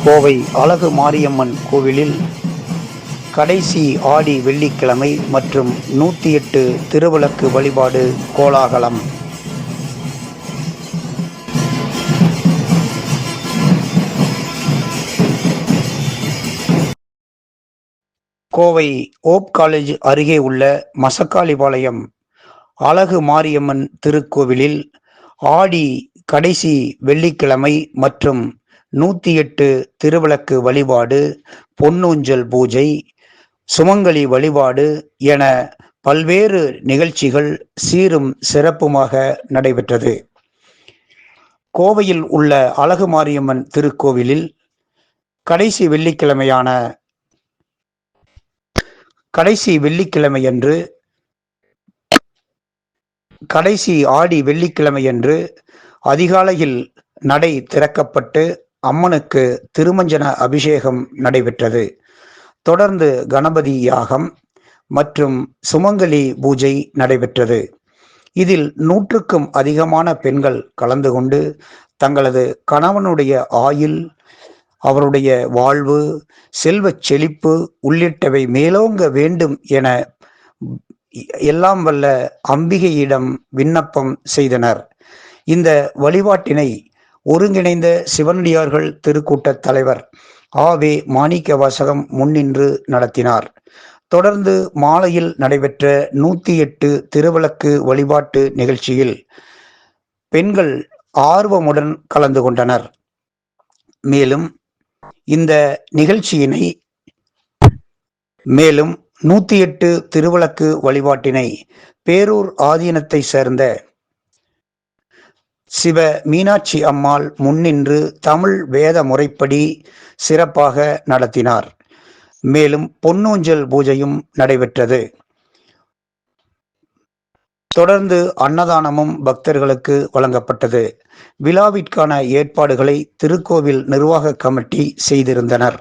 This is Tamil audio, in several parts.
கோவை அழகு மாரியம்மன் கோவிலில் கடைசி ஆடி வெள்ளிக்கிழமை மற்றும் 108 திருவிளக்கு வழிபாடு கோலாகலம். கோவை ஓப் காலேஜ் அருகே உள்ள மசக்காளிபாளையம் அழகு மாரியம்மன் திருக்கோவிலில் ஆடி கடைசி வெள்ளிக்கிழமை மற்றும் 108 திருவிளக்கு வழிபாடு, பொன்னூஞ்சல் பூஜை, சுமங்கலி வழிபாடு என பல்வேறு நிகழ்ச்சிகள் சீரும் சிறப்புமாக நடைபெற்றது. கோவையில் உள்ள அழகு மாரியம்மன் திருக்கோவிலில் கடைசி வெள்ளிக்கிழமையன்று கடைசி ஆடி வெள்ளிக்கிழமையன்று அதிகாலையில் நடை திறக்கப்பட்டு அம்மனுக்கு திருமஞ்சன அபிஷேகம் நடைபெற்றது. தொடர்ந்து கணபதி யாகம் மற்றும் சுமங்கலி பூஜை நடைபெற்றது. இதில் 100க்கும் அதிகமான பெண்கள் கலந்து கொண்டு தங்களது கணவனுடைய ஆயுள், அவருடைய வாழ்வு, செல்வச் செழிப்பு உள்ளிட்டவை மேலோங்க வேண்டும் என எல்லாம் வல்ல அம்பிகையிடம் விண்ணப்பம் செய்தனர். இந்த வழிபாட்டினை ஒருங்கிணைந்த சிவனடியார்கள் திருக்கூட்ட தலைவர் ஆவே மாணிக்கவாசகம் முன்னின்று நடத்தினார். தொடர்ந்து மாலையில் நடைபெற்ற 108 திருவிளக்கு வழிபாட்டு நிகழ்ச்சியில் பெண்கள் ஆர்வமுடன் கலந்து கொண்டனர். மேலும் இந்த நிகழ்ச்சியினை 108 திருவிளக்கு வழிபாட்டினை பேரூர் ஆதீனத்தை சேர்ந்த சிவ மீனாட்சி அம்மாள் முன்னின்று தமிழ் வேத முறைப்படி சிறப்பாக நடத்தினார். மேலும் பொன்னூஞ்சல் பூஜையும் நடைபெற்றது. தொடர்ந்து அன்னதானமும் பக்தர்களுக்கு வழங்கப்பட்டது. விழாவிற்கான ஏற்பாடுகளை திருக்கோவில் நிர்வாக கமிட்டி செய்திருந்தனர்.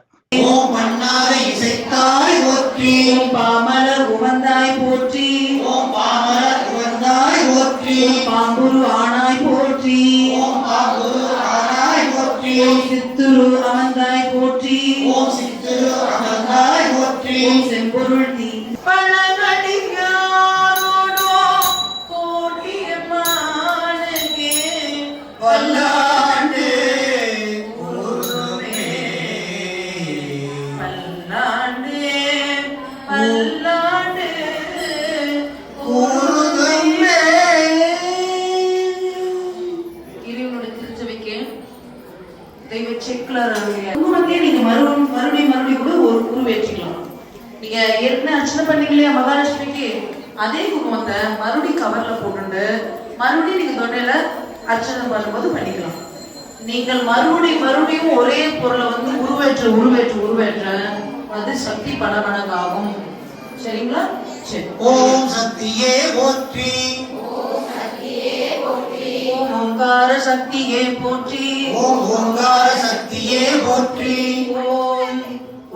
சித்துரு அமர்ந்தாய் போற்றி, ஓம் சித்துரு அமர்ந்தாய் போற்றி, ஓம் செம்பொருள் நீ பழங்கடியாரோடோ கோடியம்மானுக்கே பல்லாண்டு கூறுமே, பல்லாண்டு பல்லாண்டு கூறுமே. இறைவனுடைய திருச்சபைக்கு தெய்வ செக்குலர் குங்குமத்தையே நீங்க மறுபடியும் கூட ஒரு உருவேற்றிக்கலாம். நீங்க ஏற்கனவே அர்ச்சனை பண்ணீங்க இல்லையா மகாலட்சுமிக்கு, அதே குங்குமத்தை மறுபடியும் கவர்ல போட்டுட்டு மறுபடியும் நீங்க தொண்டையில அர்ச்சனை பண்ணும்போது பண்ணிக்கலாம். நீங்கள் மறுபடியும் ஒரே பொருளை உருவேற்ற அது சக்தி பல மடங்காகும். சரிங்களா? சரி. ஓம் சக்தியே போற்றி, ஓங்கார சக்தியே போற்றி, ஓம் ஓங்கார சக்தியே போற்றி, ஓம்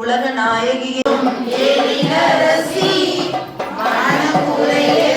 உலக நாயகியே, ஏரினரசி வானபுரையே